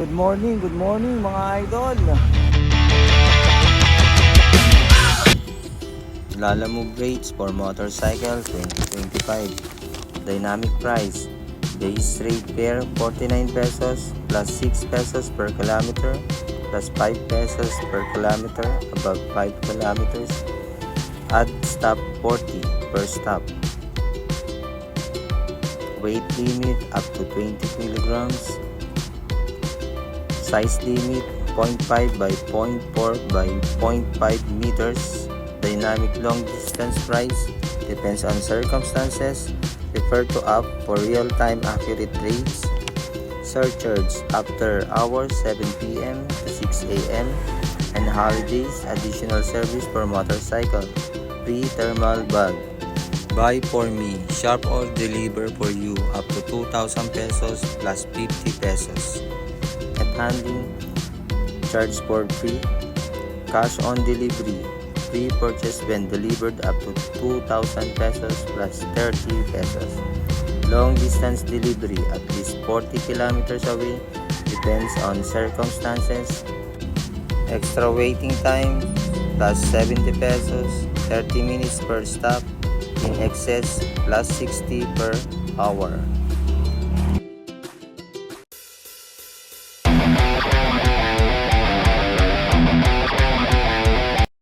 Good morning mga idol. Lalamove rates for motorcycle 2025. Dynamic price. Base rate fare 49 pesos plus 6 pesos per kilometer plus 5 pesos per kilometer above 5 kilometers. Add stop 40 per stop. Weight limit up to 20 kilograms. Size limit 0.5 by 0.4 by 0.5 meters. Dynamic long distance price depends on circumstances. Refer to app for real-time accurate rates. Surcharge after hours 7 p.m. to 6 a.m. and holidays. Additional service for motorcycle. Free thermal bag. Buy for me, shop or deliver for you up to 2,000 pesos plus 50 pesos. At handling charge for free. Cash on delivery. Free purchase when delivered up to 2,000 pesos plus 30 pesos. Long distance delivery at least 40 kilometers away depends on circumstances. Extra waiting time plus 70 pesos. 30 minutes per stop. In excess plus 60 per hour.